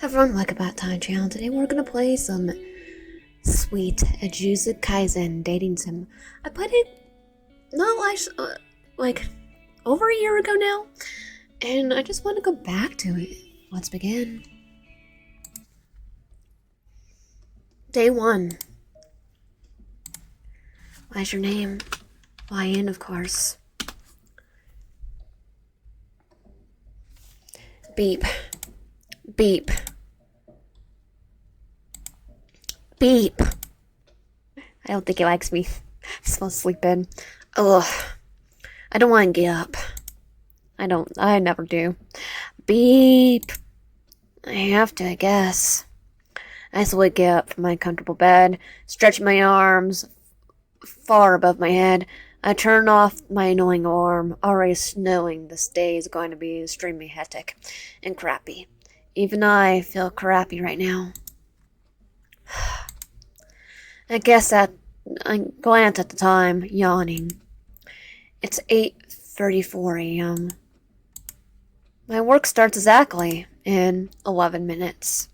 Everyone, welcome back to my channel. Today we're gonna play some sweet Jujutsu Kaisen dating sim. I played it not like over a year ago now, and I just want to go back to it. Let's begin. Day 1. What's your name? Lion, of course. Beep. Beep. Beep. I don't think he likes me. I'm supposed to sleep in. Ugh. I don't want to get up. I never do. Beep. I have to, I guess. I slowly get up from my comfortable bed, stretch my arms far above my head. I turn off my annoying alarm, already knowing this day is going to be extremely hectic and crappy. Even I feel crappy right now. I glanced at the time, yawning. It's 8:34 a.m. My work starts exactly in 11 minutes.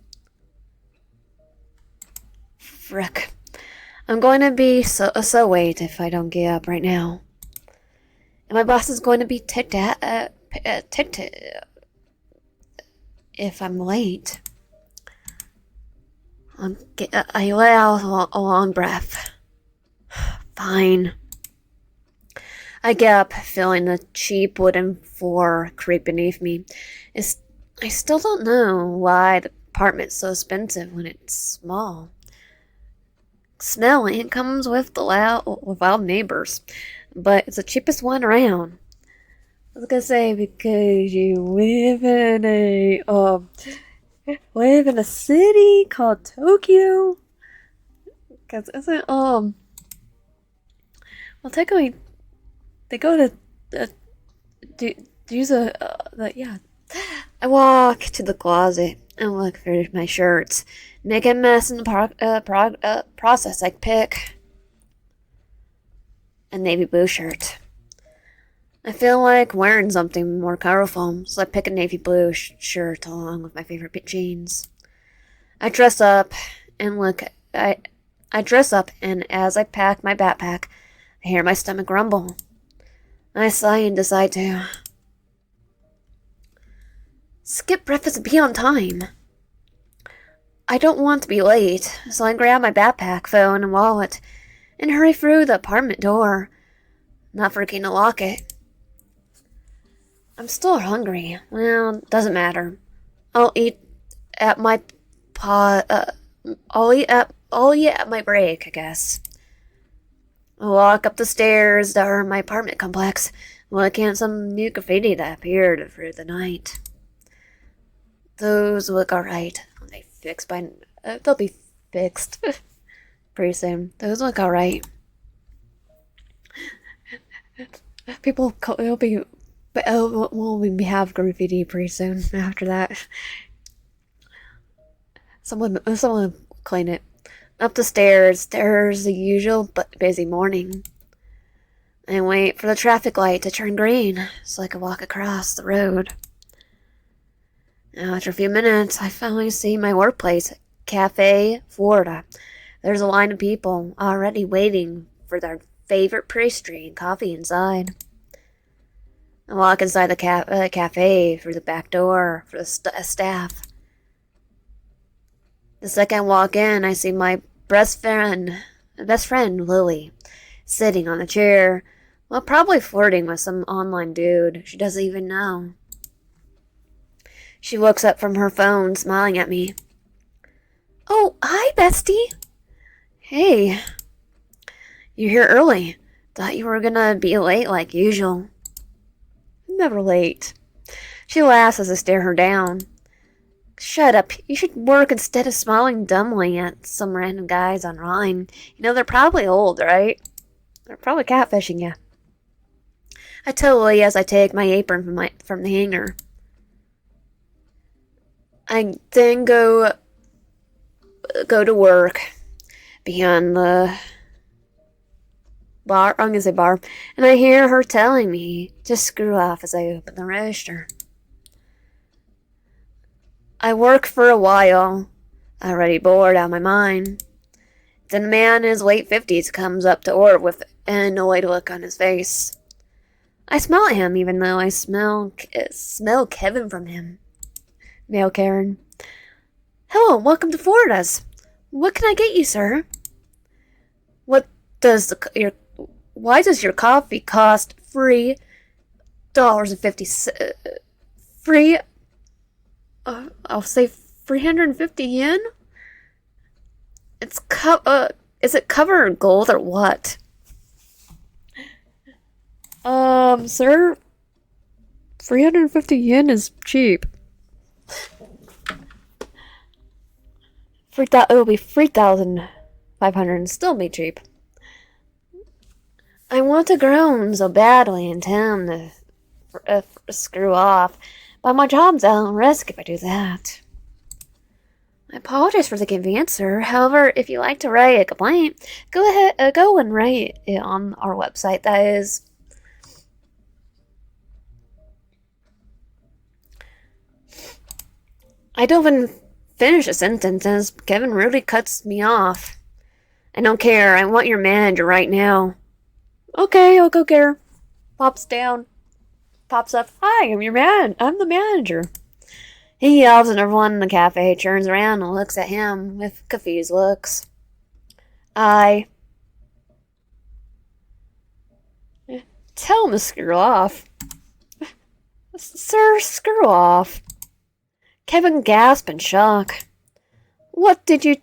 Frick. I'm going to be so late if I don't get up right now. And my boss is going to be ticked if I'm late. I let out a long breath. Fine. I get up, feeling the cheap wooden floor creep beneath me. I still don't know why the apartment's so expensive when it's small. Smelling comes with loud neighbors, but it's the cheapest one around. I was gonna say because you live in a city called Tokyo. Because isn't well, technically they go to use yeah. I walk to the closet and look for my shirts, make a mess in the process. I pick a navy blue shirt. I feel like wearing something more colorful, so I pick a navy blue shirt along with my favorite jeans. I dress up and I dress up, and as I pack my backpack, I hear my stomach rumble. I sigh and decide to skip breakfast and be on time. I don't want to be late, so I grab my backpack, phone, and wallet and hurry through the apartment door, not forgetting to lock it. I'm still hungry. Well, doesn't matter. I'll eat at my I'll eat at my break, I guess. I walk up the stairs that are in my apartment complex, looking at some new graffiti that appeared through the night. Those look alright. They'll be fixed pretty soon. Those look alright. We'll have graffiti pretty soon after that. Someone clean it. Up the stairs, there's the usual but busy morning. I wait for the traffic light to turn green so I can walk across the road. Now, after a few minutes, I finally see my workplace, Cafe Florida. There's a line of people already waiting for their favorite pastry and coffee inside. I walk inside the cafe through the back door for the staff. The second I walk in, I see my best friend Lily, sitting on a chair, while probably flirting with some online dude she doesn't even know. She looks up from her phone, smiling at me. Oh, hi, bestie. Hey. You're here early. Thought you were gonna be late like usual. I'm never late. She laughs as I stare her down. Shut up. You should work instead of smiling dumbly at some random guys online. You know, they're probably old, right? They're probably catfishing you. I tell Lily as I take my apron from the hanger. I then go to work beyond the bar. I'm gonna say bar, and I hear her telling me to screw off as I open the register. I work for a while, already bored out of my mind. Then a man in his late 50s comes up to order with an annoyed look on his face. I smell at him even though I smell Kevin from him. Male Karen. Hello, welcome to Florida's. What can I get you, sir? What does your Why does your coffee cost $3.50? Free? I'll say 350 yen. Is it covered in gold or what? Sir, 350 yen is cheap. It will be 3,500 and still be cheap. I want to groan so badly and tell him to screw off, but my job's at risk if I do that. I apologize for the inconvenience, sir. However, if you like to write a complaint, go ahead, go and write it on our website. That is. I don't even finish a sentence as Kevin rudely cuts me off. I don't care. I want your manager right now. Okay, I'll go get her. Pops down. Pops up. Hi, I'm the manager. He yells and everyone in the cafe turns around and looks at him with confused looks. Tell him to screw off. Sir, screw off. Kevin gasped in shock. What did you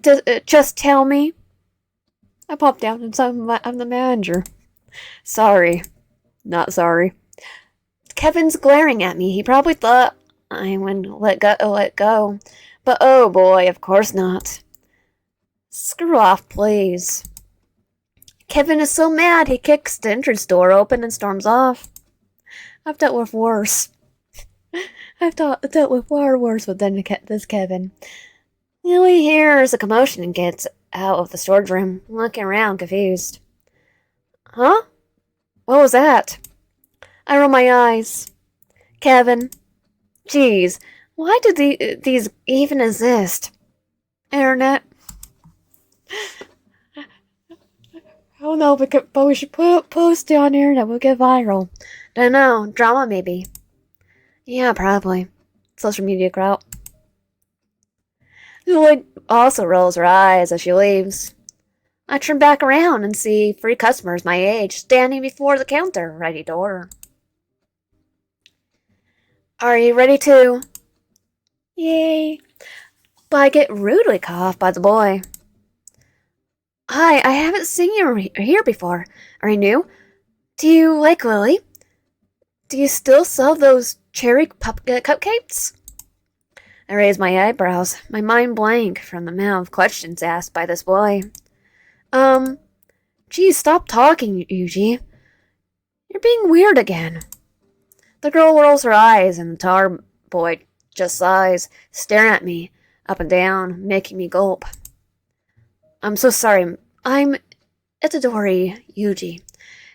just tell me? I popped down and said I'm the manager. Sorry. Not sorry. Kevin's glaring at me. He probably thought I would let go. But oh boy, of course not. Screw off, please. Kevin is so mad he kicks the entrance door open and storms off. I've dealt with worse. I've dealt with far worse than this Kevin. Lily hears a commotion and gets out of the storage room, looking around confused. Huh? What was that? I roll my eyes. Kevin. Geez, why do these even exist? Internet. Oh no, but we should post it on the internet. We'll get viral. Don't know. Drama maybe. Yeah, probably. Social media crowd. Lloyd also rolls her eyes as she leaves. I turn back around and see 3 customers my age standing before the counter, ready to order. Are you ready to? Yay. But I get rudely cut off by the boy. Hi, I haven't seen you here before. Are you new? Do you like Lily? Do you still sell those cherry cupcakes? I raise my eyebrows, my mind blank from the amount of questions asked by this boy. Geez, stop talking, Yuji. You're being weird again. The girl rolls her eyes and the tar boy just sighs, staring at me, up and down, making me gulp. I'm so sorry. I'm Itadori Yuji.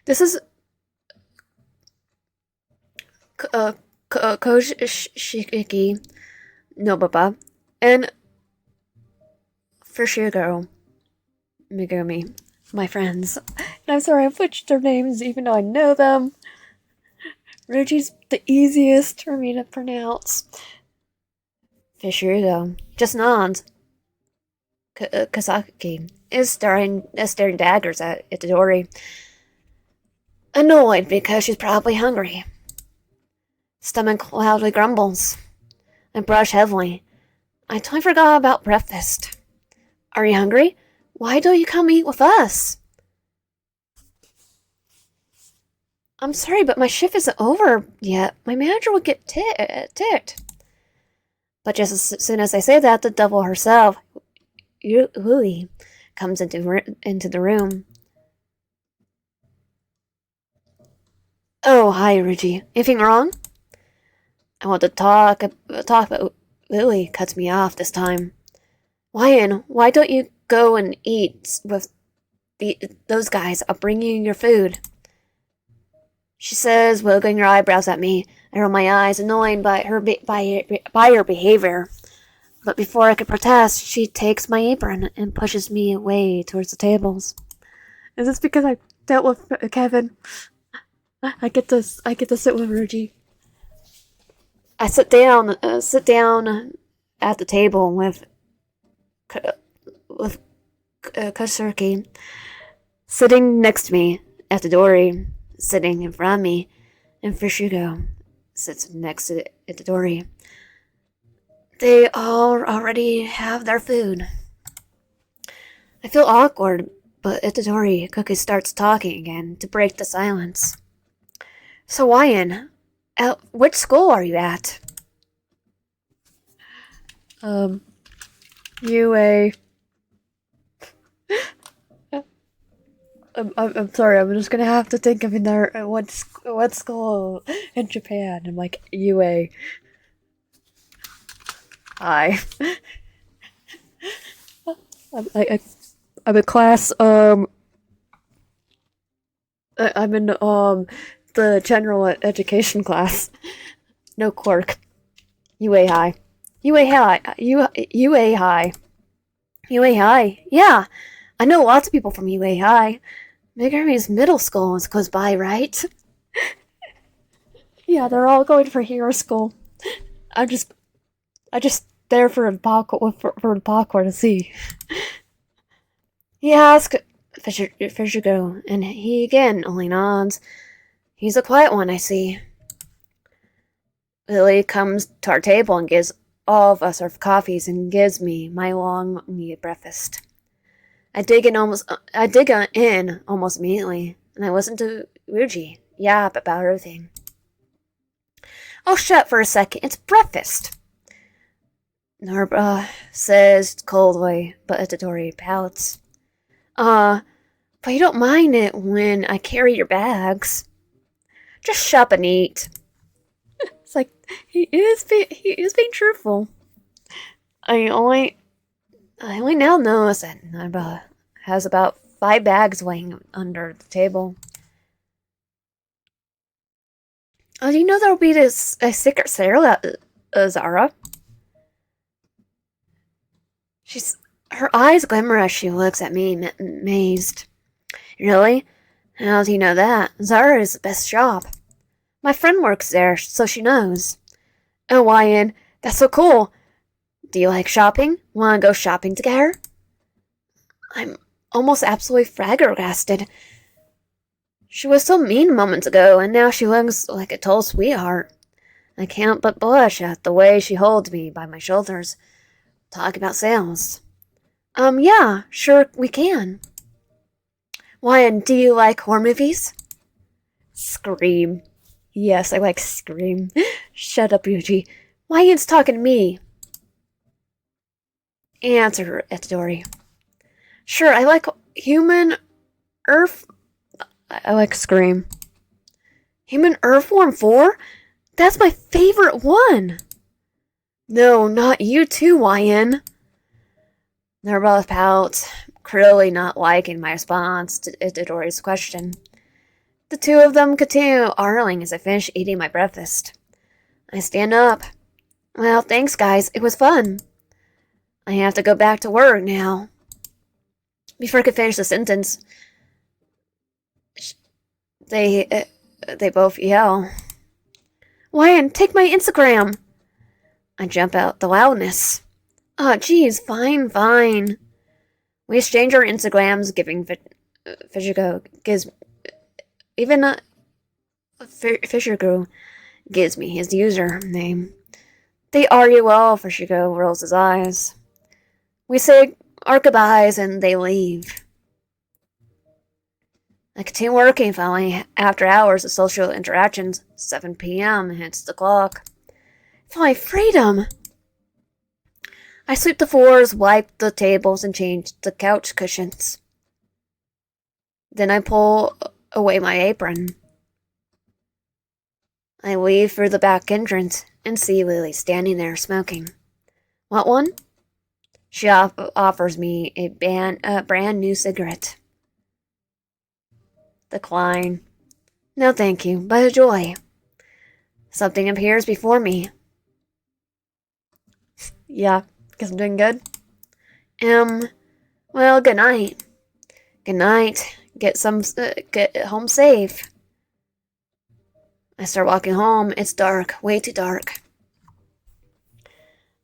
This is Koshiki Nobaba and Fushiguro Megumi, my friends. And I'm sorry I butchered their names even though I know them. Ruji's the easiest for me to pronounce. Fushiguro just nods. Kazaki is staring daggers at Itadori. Annoyed because she's probably hungry. Stomach loudly grumbles. I brush heavily. I totally forgot about breakfast. Are you hungry? Why don't you come eat with us? I'm sorry, but my shift isn't over yet. My manager would get ticked. But just as soon as I say that, the devil herself, Uli, comes into the room. Oh, hi, Ruji. Anything wrong? I want to talk, but Lily cuts me off this time. Why don't you go and eat with those guys? I'll bring you your food. She says, wiggling her eyebrows at me. I roll my eyes, annoyed by her behavior. But before I could protest, she takes my apron and pushes me away towards the tables. Is this because I dealt with Kevin? I get to sit with Ruji. I sit down at the table with Kasuki sitting next to me at the dory, sitting in front of me, and Fishigo sits next to the dory. They all already have their food. I feel awkward, but Itadori Cookie starts talking again to break the silence. So, Wyan, which school are you at? UA. I'm sorry, I'm just gonna have to think of another what school in Japan. I'm like UA. Hi. I'm in class. I'm in the general education class. No quirk. UA high. UA high. UA high. UA high. Yeah, I know lots of people from UA high. Megami's middle school is close by, right? Yeah, they're all going for hero school. I just there for the popcorn to see. He asked Fishigo, and he again only nods. He's a quiet one, I see. Lily comes to our table and gives all of us our coffees and gives me my long meat breakfast. I dig in almost immediately, and I listen to Ryuji yap about everything. Oh, shut up for a second. It's breakfast. Norba says coldly, but Itadori pouts. But you don't mind it when I carry your bags. Just shut up and eat. It's like he is being truthful. I only now notice that Norba has about 5 bags laying under the table. Oh, do you know there will be a secret sale at Zara? Her eyes glimmer as she looks at me, amazed. Really? How do you know that? Zara is the best shop. My friend works there, so she knows. Oh, Wyan, that's so cool. Do you like shopping? Want to go shopping together? I'm almost absolutely flabbergasted. She was so mean moments ago, and now she looks like a total sweetheart. I can't but blush at the way she holds me by my shoulders. Talk about sales. Yeah, sure we can. Wyan, do you like horror movies? Scream. Yes, I like Scream. Shut up, Yuji. Wyan's talking to me. Answer Itadori. Sure, I like Human Earth. I like Scream. Human Earthworm 4? That's my favorite one. No, not you too, Wyan. They're both pouts, clearly not liking my response to Itadori's question. The two of them continue arguing as I finish eating my breakfast. I stand up. Well, thanks, guys. It was fun. I have to go back to work now. Before I could finish the sentence, they both yell. Wyan, take my Instagram. I jump out the loudness. Oh, geez, fine. We exchange our Instagrams, giving Fishigo gives even Fishigo gives me his username. They argue well. Fishigo rolls his eyes. We say our goodbyes and they leave. I continue working finally after hours of social interactions. 7 p.m. hits the clock. Finally, freedom! I sweep the floors, wipe the tables, and change the couch cushions. Then I pull away my apron. I leave through the back entrance and see Lily standing there smoking. Want one? She offers me a brand new cigarette. Decline. No thank you, but a joy. Something appears before me. Yeah, Guess I'm doing good. Well, good night. Good night. Get home safe. I start walking home. It's dark. Way too dark.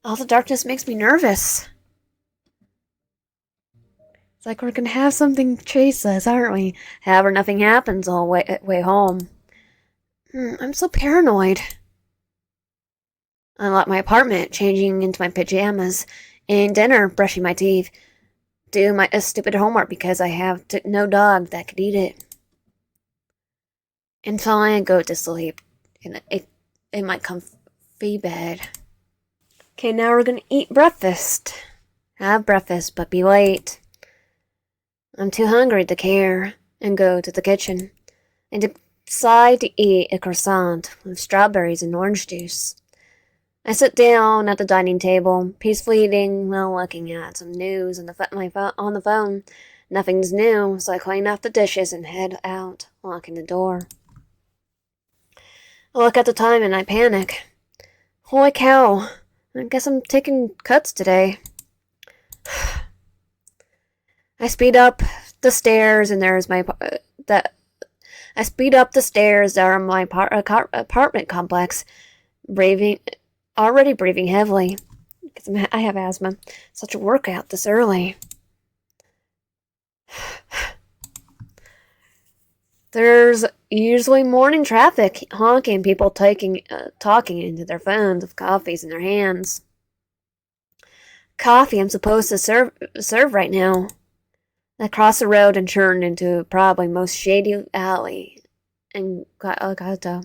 All the darkness makes me nervous. It's like we're gonna have something chase us, aren't we? However, nothing happens all way home. I'm so paranoid. I unlock my apartment, changing into my pajamas, eating dinner, brushing my teeth, do my stupid homework because I have no dog that could eat it. Until I go to sleep in my comfy bed. Okay, now we're gonna eat breakfast. Have breakfast, but be late. I'm too hungry to care and go to the kitchen and decide to eat a croissant with strawberries and orange juice. I sit down at the dining table, peacefully eating while looking at some news on the phone. Nothing's new, so I clean up the dishes and head out, locking the door. I look at the time and I panic. Holy cow, I guess I'm taking cuts today. I speed up the stairs and there's my I speed up the stairs that are my apartment complex, already breathing heavily because I have asthma. Such a workout this early. There's usually morning traffic, honking, people talking into their phones with coffees in their hands. Coffee I'm supposed to serve right now. I cross the road and turn into probably most shady alley in Kyoto.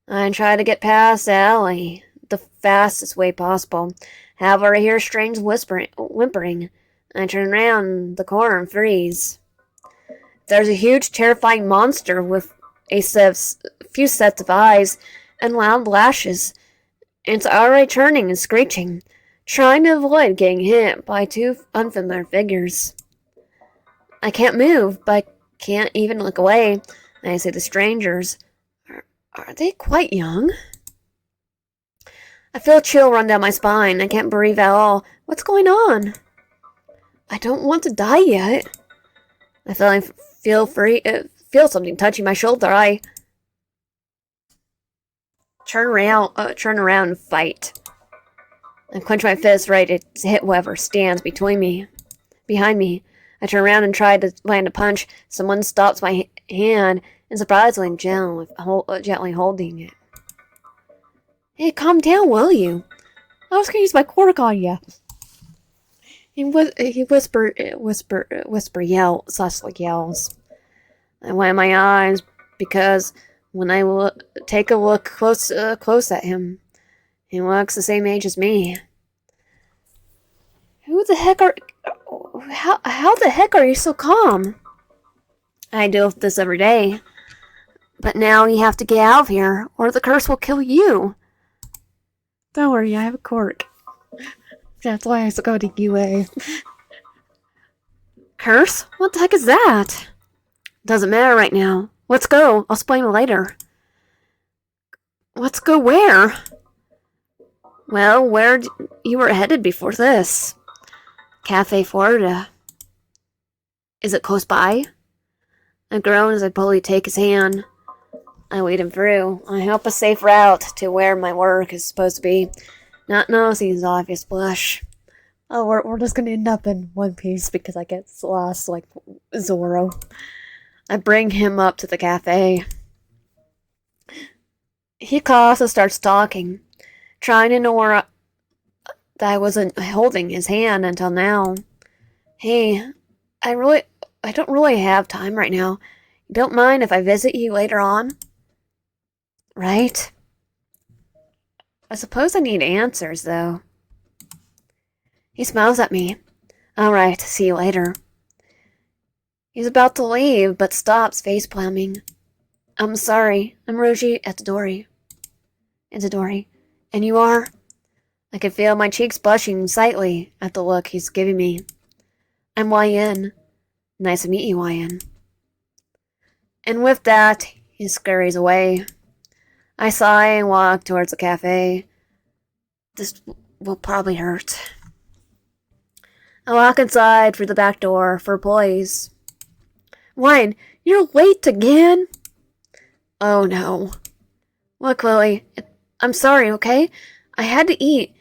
I try to get past the alley the fastest way possible. However, I hear strange whimpering. I turn around the corner and freeze. There's a huge, terrifying monster with few sets of eyes and loud lashes. It's already turning and screeching, trying to avoid getting hit by two unfamiliar figures. I can't move, but I can't even look away. I see the strangers. Are they quite young? I feel a chill run down my spine. I can't breathe at all. What's going on? I don't want to die yet. I feel something touching my shoulder. I turn around and fight. I clench my fist ready to hit whoever stands behind me. I turn around and try to land a punch. Someone stops my hand and surprisingly gently holding it. Hey, calm down, will you? I was gonna use my quirk on you. He whisper yells. I wipe my eyes because when I take a look close at him, he looks the same age as me. How the heck are you so calm? I deal with this every day. But now you have to get out of here, or the curse will kill you. Don't worry, I have a quirk. That's why I go to UA. Curse? What the heck is that? Doesn't matter right now. Let's go. I'll explain later. Let's go where? Well, where you were headed before this. Cafe Florida. Is it close by? I groan as I politely take his hand. I lead him through. I help a safe route to where my work is supposed to be, not noticing his obvious blush. Oh, we're just gonna end up in One Piece because I get lost like Zoro. I bring him up to the cafe. He coughs and starts talking, trying to ignore that I wasn't holding his hand until now. Hey, I don't really have time right now. You don't mind if I visit you later on? Right? I suppose I need answers, though. He smiles at me. Alright, see you later. He's about to leave, but stops, face-palming. I'm sorry. I'm Roji Itadori. And you are? I can feel my cheeks blushing slightly at the look he's giving me. I'm YN. Nice to meet you, YN. And with that, he scurries away. I sigh and walk towards the cafe. This will probably hurt. I walk inside through the back door for boys. Wine, you're late again? Oh no. Look, Lily, I'm sorry, okay? I had to eat.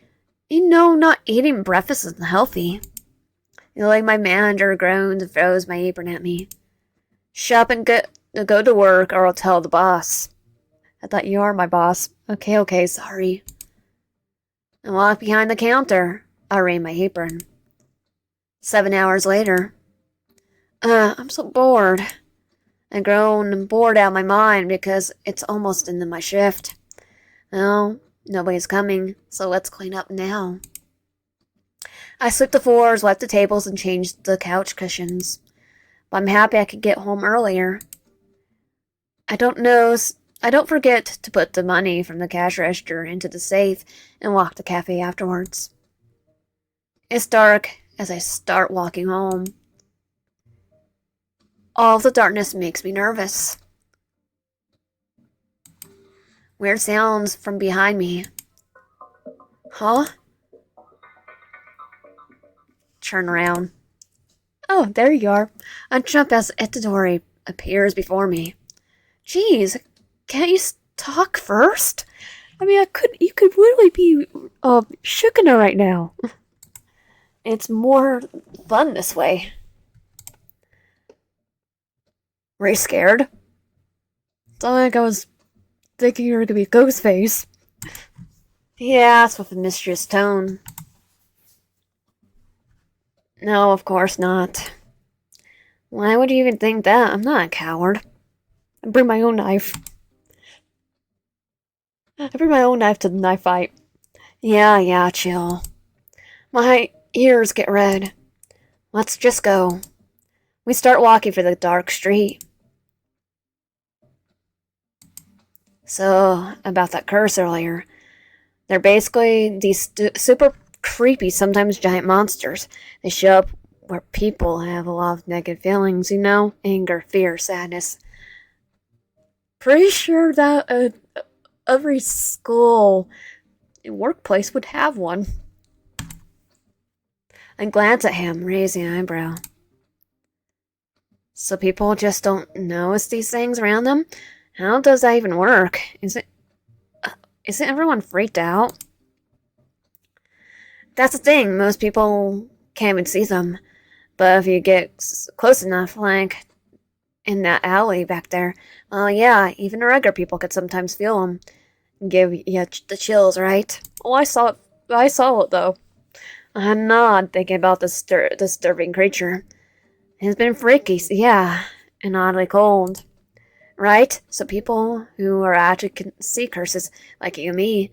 You know, not eating breakfast isn't healthy. Like my manager groaned and throws my apron at me. Shut up and go to work or I'll tell the boss. I thought you are my boss. Okay, sorry. I walk behind the counter. I arrange my apron. 7 hours later. I'm so bored. I grown bored out of my mind because it's almost into my shift. Well, nobody's coming, so let's clean up now. I swept the floors, wiped the tables, and changed the couch cushions. But I'm happy I could get home earlier. I don't forget to put the money from the cash register into the safe and walk to the cafe afterwards. It's dark as I start walking home. All of the darkness makes me nervous. Weird sounds from behind me. Huh? Turn around. Oh, there you are. I jump as Itadori appears before me. Jeez, can't you talk first? I mean, you could really be shooking her right now. It's more fun this way. Were you scared? It's not like I was thinking you were gonna be a ghost face. He asked with a mischievous tone. No, of course not. Why would you even think that? I'm not a coward. I bring my own knife. I bring my own knife to the knife fight. Yeah, chill. My ears get red. Let's just go. We start walking for the dark street. So, about that curse earlier. They're basically these super creepy, sometimes giant monsters. They show up where people have a lot of negative feelings, you know? Anger, fear, sadness. Pretty sure that every school and workplace would have one. I glance at him, raising an eyebrow. So people just don't notice these things around them? How does that even work? Isn't everyone freaked out? That's the thing, most people can't even see them. But if you get close enough, like in that alley back there, well, yeah, even the regular people could sometimes feel them. Give you the chills, right? Oh, I saw it though. I'm not thinking about this disturbing creature. It's been freaky, yeah, and oddly cold. Right? So people who are actually can see curses, like you and me,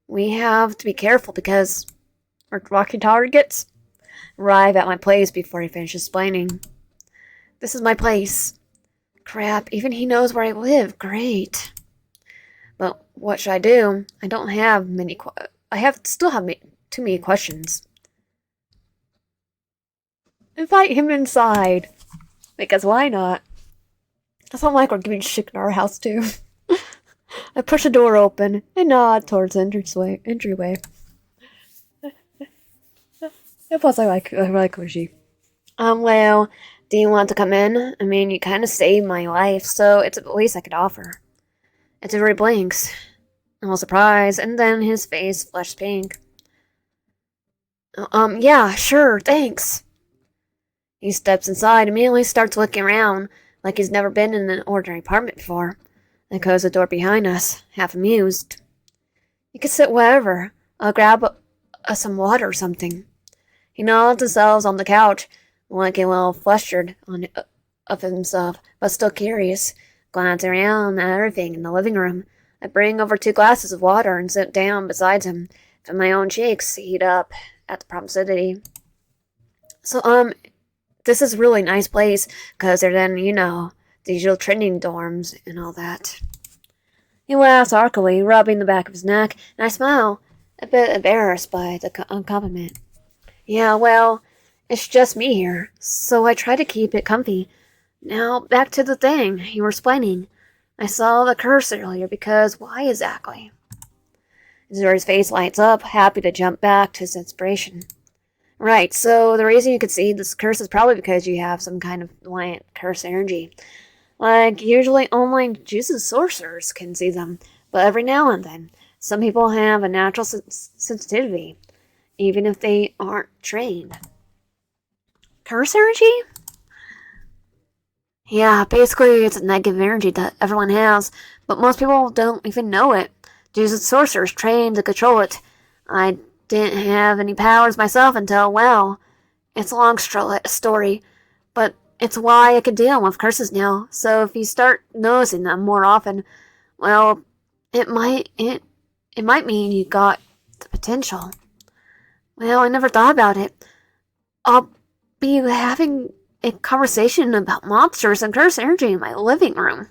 we have to be careful because our walking targets arrive at my place before he finishes explaining. This is my place. Crap, even he knows where I live. Great. But what should I do? I don't have many. Still have too many questions. Invite him inside, because why not? It's not like we're giving shit in our house too. I push the door open and nod towards the entryway. Plus, I like Koji. Well, do you want to come in? I mean, you kind of saved my life, so it's the least I could offer. Itadori blinks. I'm all surprised, and then his face flushed pink. Yeah, sure, thanks. He steps inside, immediately starts looking around, like he's never been in an ordinary apartment before, and closes the door behind us, half amused. You can sit wherever. I'll grab some water or something. He nods himself on the couch, looking a little flustered of himself, but still curious, glancing around at everything in the living room. I bring over 2 glasses of water and sit down beside him, feel my own cheeks heat up at the proximity. So, this is a really nice place, because they're then, the usual training dorms and all that. He laughs awkwardly, rubbing the back of his neck, and I smile, a bit embarrassed by the compliment. Yeah, well, it's just me here, so I try to keep it comfy. Now, back to the thing you were explaining. I saw the curse earlier, because why exactly? Zura's face lights up, happy to jump back to his inspiration. Right, so the reason you could see this curse is probably because you have some kind of light curse energy. Like, usually only Jujutsu sorcerers can see them, but every now and then, some people have a natural sensitivity, even if they aren't trained. Curse energy? Yeah, basically it's a negative energy that everyone has, but most people don't even know it. Jujutsu sorcerers trained to control it. I didn't have any powers myself until, well, it's a long story, but it's why I can deal with curses now. So if you start noticing them more often, well, it might mean you got the potential. Well, I never thought about it. I'll be having a conversation about monsters and curse energy in my living room.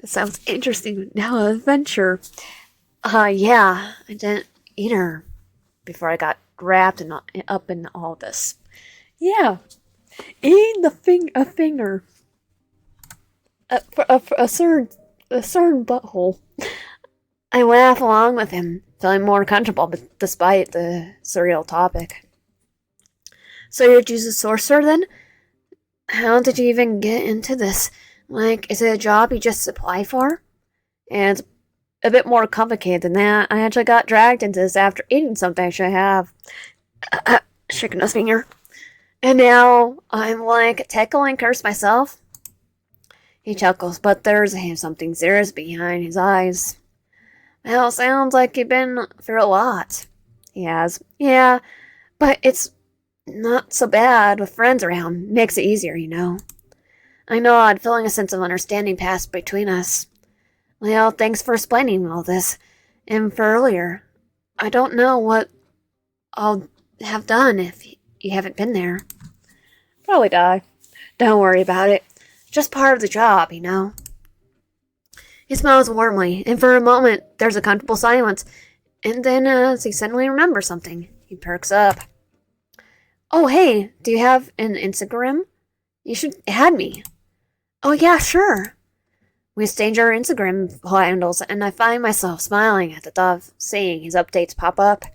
It sounds interesting. Now, adventure. Yeah, I didn't eat her before I got wrapped and up in all this. Yeah, eating a finger, a certain butthole. I laugh along with him, feeling more comfortable despite the surreal topic. So you're just a sorcerer then? How did you even get into this? Like, is it a job you just apply for? And it's a bit more complicated than that. I actually got dragged into this after eating something I should have. Shaking his finger. And now I'm like tackling curse myself. He chuckles, but there's something serious behind his eyes. Well, sounds like you've been through a lot. He has. Yeah, but it's not so bad with friends around. Makes it easier, you know. I nod, feeling a sense of understanding pass between us. Well, thanks for explaining all this. And for earlier, I don't know what I'll have done if you haven't been there. Probably die. Don't worry about it. Just part of the job, you know. He smiles warmly, and for a moment there's a comfortable silence, and then as he suddenly remembers something, he perks up. Oh, hey, do you have an Instagram? You should add me. Oh, yeah, sure. We exchange our Instagram handles, and I find myself smiling at the thought of seeing his updates pop up.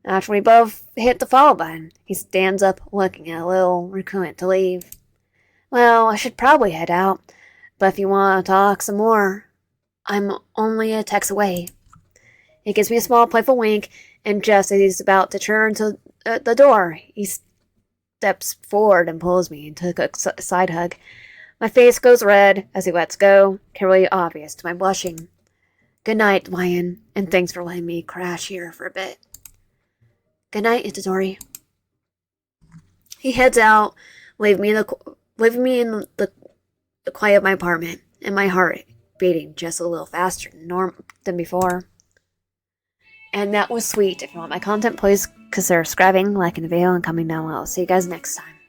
After we both hit the follow button, he stands up, looking a little reluctant to leave. Well, I should probably head out, but if you want to talk some more, I'm only a text away. He gives me a small, playful wink, and just as he's about to turn to the door, he steps forward and pulls me into a side hug. My face goes red as he lets go, clearly obvious to my blushing. Good night, Dwayne, and thanks for letting me crash here for a bit. Good night, Itadori. He heads out, leaving me in the quiet of my apartment, and my heart beating just a little faster than before. And that was sweet. If you want my content, please consider subscribing, liking the video, and coming down below. See you guys next time.